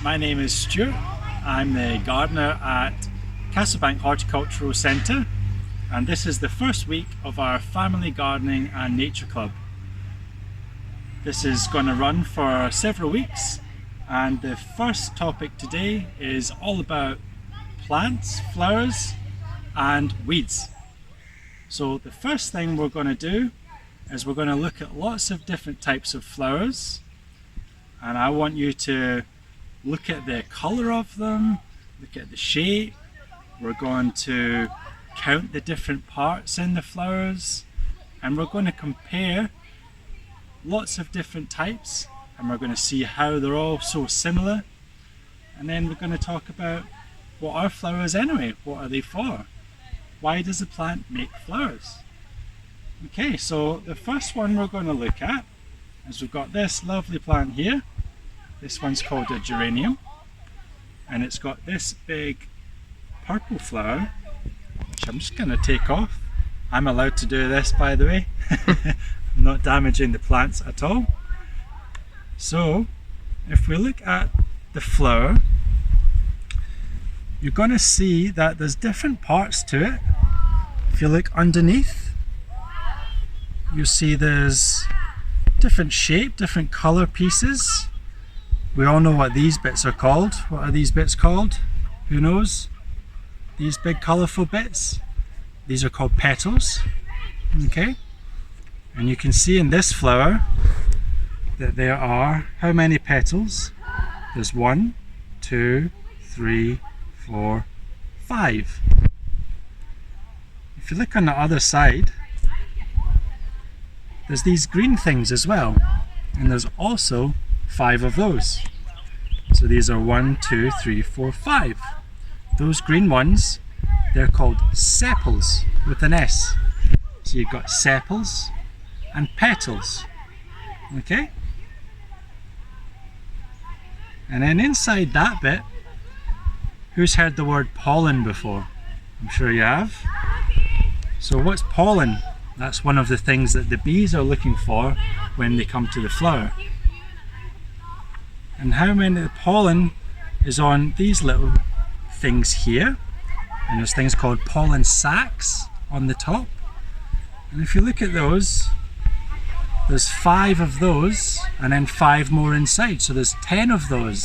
my name is Stuart. I'm the gardener at Castlebank Horticultural Centre, and this is the first week of our Family Gardening and Nature Club. This is going to run for several weeks, and the first topic today is all about plants, flowers and weeds. So the first thing we're going to do is we're going to look at lots of different types of flowers, and I want you to look at the colour of them, look at the shape. We're going to count the different parts in the flowers, and we're going to compare lots of different types, and we're going to see how they're all so similar. And then we're going to talk about what are flowers anyway, what are they for? Why does a plant make flowers? Okay, so the first one we're going to look at is we've got this lovely plant here. This one's called a geranium, and it's got this big purple flower, which I'm just going to take off. I'm allowed to do this, by the way. I'm not damaging the plants at all. So if we look at the flower, you're going to see that there's different parts to it. If you look underneath, you see there's different shape, different color pieces. We all know what these bits are called. What are these bits called? Who knows? These big colorful bits? These are called petals. Okay? And you can see in this flower that there are how many petals? There's 1, 2, 3, 4, 5. If you look on the other side, there's these green things as well, and there's also 5 of those. So these are 1, 2, 3, 4, 5. Those green ones, they're called sepals with an S. So you've got sepals and petals. Okay? And then inside that bit, who's heard the word pollen before? I'm sure you have. So what's pollen? That's one of the things that the bees are looking for when they come to the flower. And how many pollen is on these little things here? And there's things called pollen sacs on the top. And if you look at those, there's 5 of those and then 5 more inside. So there's 10 of those.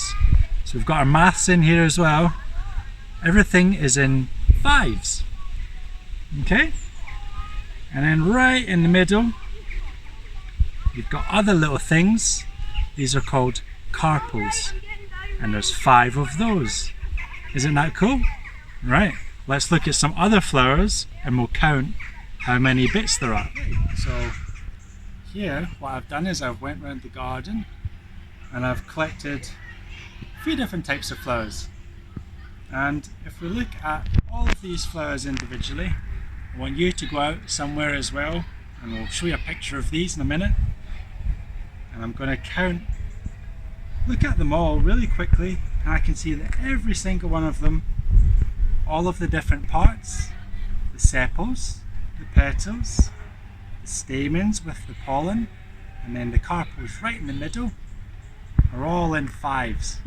So we've got our maths in here as well. Everything is in 5s. Okay? And then right in the middle, you've got other little things. These are called carpels, and there's 5 of those. Isn't that cool? Right, let's look at some other flowers and we'll count how many bits there are. So here, what I've done is I've went around the garden and I've collected 3 different types of flowers. And if we look at all of these flowers individually, I want you to go out somewhere as well, and we'll show you a picture of these in a minute. And I'm going to count, look at them all really quickly, and I can see that every single one of them, all of the different parts, the sepals, the petals, the stamens with the pollen, and then the carpels right in the middle, are all in 5s.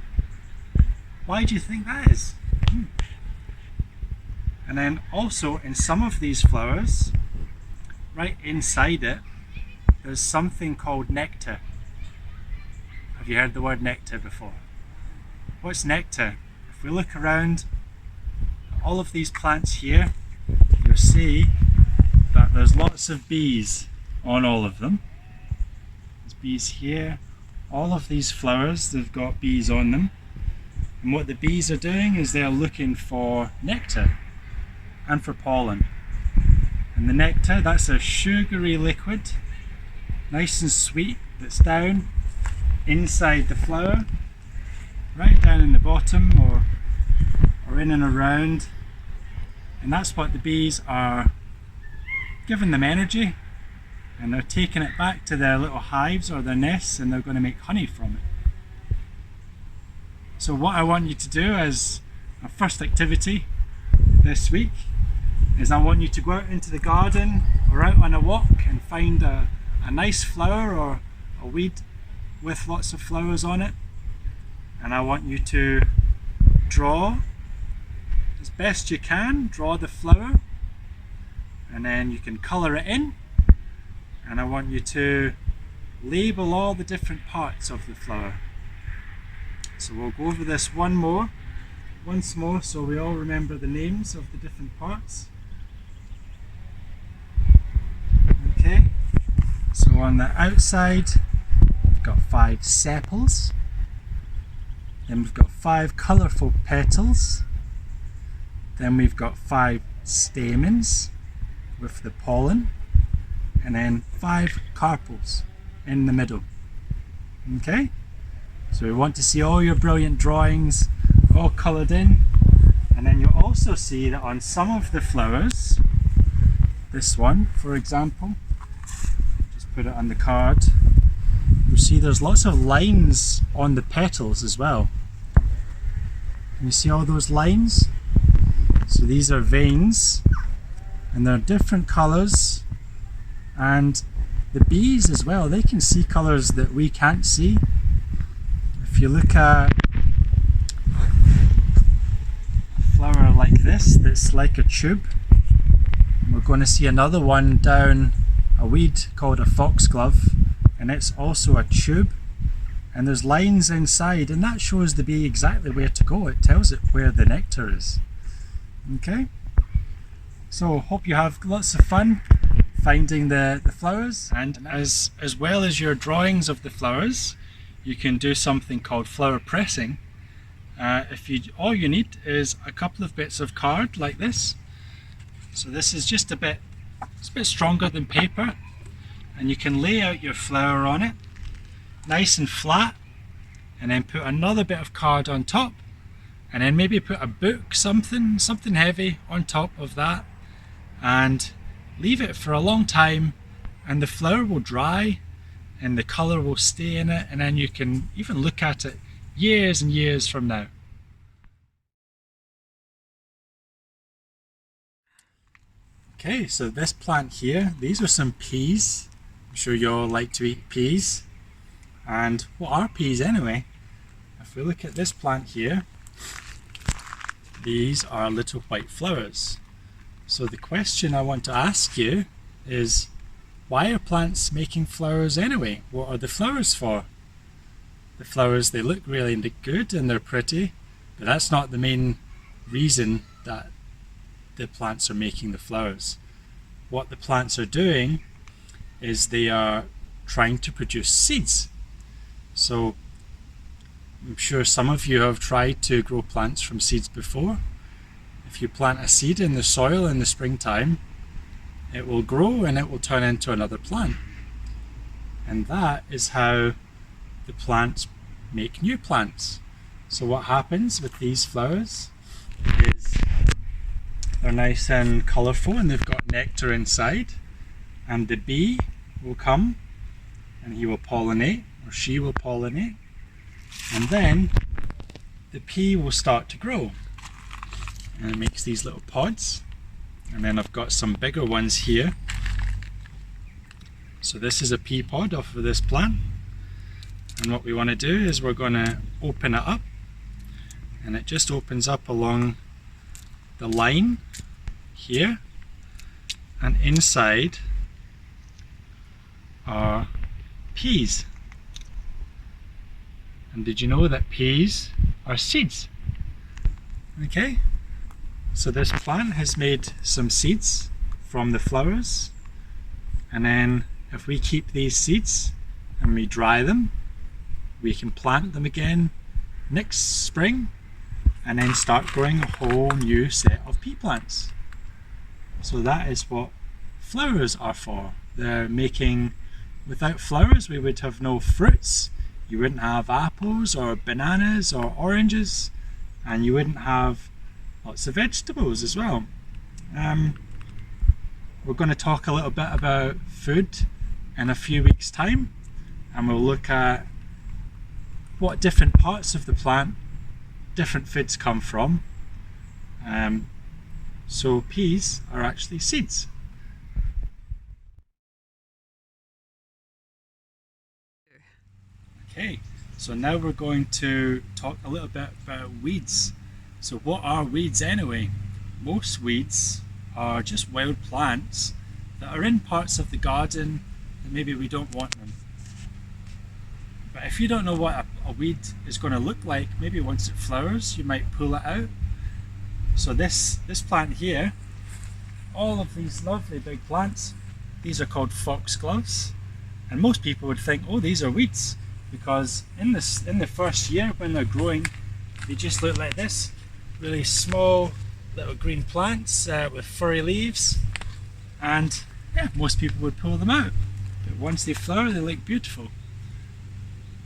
Why do you think that is? And then also in some of these flowers, right inside it, there's something called nectar. Have you heard the word nectar before? What's nectar? If we look around all of these plants here, you'll see that there's lots of bees on all of them. There's bees here. All of these flowers, they've got bees on them. And what the bees are doing is they're looking for nectar and for pollen. And the nectar, that's a sugary liquid, nice and sweet, that's down inside the flower, right down in the bottom or in and around. And that's what the bees are giving them energy, and they're taking it back to their little hives or their nests, and they're going to make honey from it. So what I want you to do as a first activity this week is I want you to go out into the garden or out on a walk and find a nice flower or a weed with lots of flowers on it, and I want you to draw as best you can, draw the flower, and then you can colour it in, and I want you to label all the different parts of the flower. So we'll go over this once more so we all remember the names of the different parts. Okay, so on the outside we've got 5 sepals, then we've got 5 colourful petals, then we've got 5 stamens with the pollen, and then 5 carpels in the middle. Okay, so we want to see all your brilliant drawings all coloured in, and then you'll also see that on some of the flowers, this one for example, just put it on the card, you'll see there's lots of lines on the petals as well. Can you see all those lines? So these are veins, and they're different colours, and the bees as well, they can see colours that we can't see. If you look at a flower like this, that's like a tube, we're going to see another one down a weed called a foxglove, and it's also a tube, and there's lines inside, and that shows the bee exactly where to go. It tells it where the nectar is. Okay, so hope you have lots of fun finding the flowers, and as well as your drawings of the flowers, you can do something called flower pressing. All you need is a couple of bits of card like this. So this is just a bit stronger than paper, and you can lay out your flower on it nice and flat, and then put another bit of card on top, and then maybe put a book, something heavy on top of that, and leave it for a long time, and the flower will dry and the colour will stay in it, and then you can even look at it years and years from now. Okay, so this plant here, these are some peas. I'm sure you all like to eat peas. And what are peas anyway? If we look at this plant here, these are little white flowers. So the question I want to ask you is, why are plants making flowers anyway? What are the flowers for? The flowers, they look really good and they're pretty, but that's not the main reason that the plants are making the flowers. What the plants are doing is they are trying to produce seeds. So I'm sure some of you have tried to grow plants from seeds before. If you plant a seed in the soil in the springtime, it will grow and it will turn into another plant. And that is how the plants make new plants. So what happens with these flowers is they're nice and colourful and they've got nectar inside, and the bee will come and he will pollinate, or she will pollinate, and then the pea will start to grow, and it makes these little pods. And then I've got some bigger ones here. So this is a pea pod off of this plant, and what we want to do is we're going to open it up, and it just opens up along the line here, and inside are peas. And did you know that peas are seeds? Okay, so this plant has made some seeds from the flowers, and then if we keep these seeds and we dry them, we can plant them again next spring and then start growing a whole new set of pea plants. So that is what flowers are for. They're making, without flowers we would have no fruits, you wouldn't have apples or bananas or oranges, and you wouldn't have lots of vegetables as well. We're going to talk a little bit about food in a few weeks' time, and we'll look at what different parts of the plant different foods come from. So peas are actually seeds. Okay, So now we're going to talk a little bit about weeds. So what are weeds anyway? Most weeds are just wild plants that are in parts of the garden that maybe we don't want them. But if you don't know what a weed is going to look like, maybe once it flowers, you might pull it out. So this plant here, all of these lovely big plants, these are called foxgloves. And most people would think, oh, these are weeds, because in the first year when they're growing, they just look like this, really small little green plants with furry leaves, and yeah, most people would pull them out. But once they flower, they look beautiful.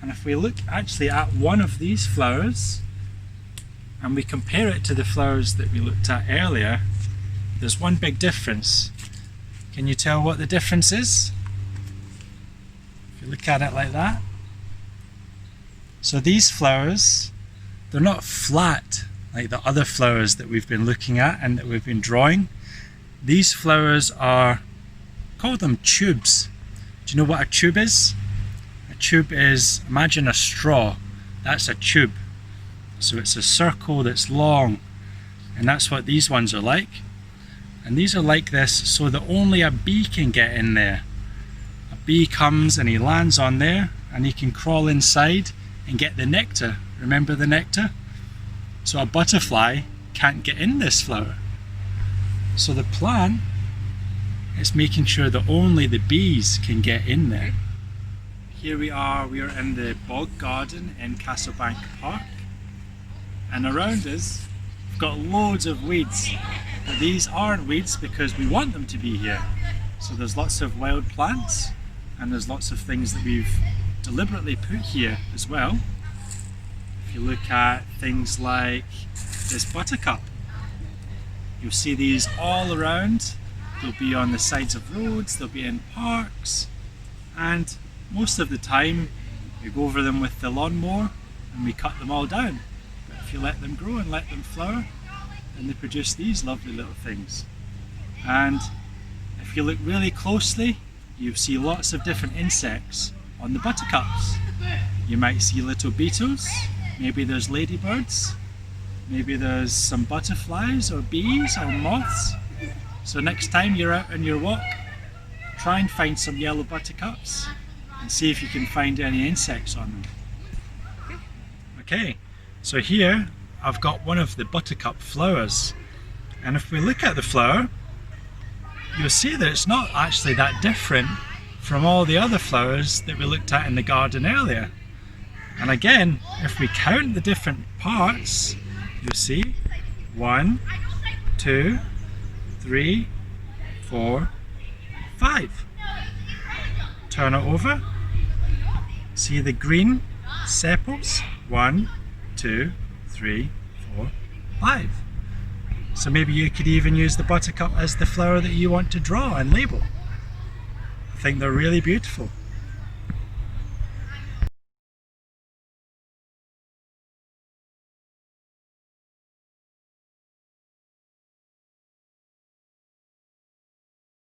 And if we look actually at one of these flowers and we compare it to the flowers that we looked at earlier, there's one big difference. Can you tell what the difference is? If you look at it like that. So these flowers, they're not flat like the other flowers that we've been looking at and that we've been drawing. These flowers are, call them tubes. Do you know what a tube is? A tube is, imagine a straw. That's a tube. So it's a circle that's long, and that's what these ones are like. And these are like this so that only a bee can get in there. A bee comes and he lands on there and he can crawl inside and get the nectar. Remember the nectar? So a butterfly can't get in this flower. So the plant is making sure that only the bees can get in there. Here we are in the bog garden in Castlebank Park, and around us we've got loads of weeds, but these aren't weeds because we want them to be here. So there's lots of wild plants and there's lots of things that we've deliberately put here as well. If you look at things like this buttercup, you'll see these all around. They'll be on the sides of roads, they'll be in parks, and most of the time we go over them with the lawnmower and we cut them all down. But if you let them grow and let them flower, then they produce these lovely little things. And if you look really closely, you see lots of different insects on the buttercups. You might see little beetles, maybe there's ladybirds, maybe there's some butterflies or bees or moths. So next time you're out on your walk, try and find some yellow buttercups and see if you can find any insects on them. Okay, so here I've got one of the buttercup flowers, and if we look at the flower, you'll see that it's not actually that different from all the other flowers that we looked at in the garden earlier. And again, if we count the different parts, you'll see 1, 2, 3, 4, 5. Turn it over. See the green sepals? 1, 2, 3, 4, 5. So maybe you could even use the buttercup as the flower that you want to draw and label. I think they're really beautiful.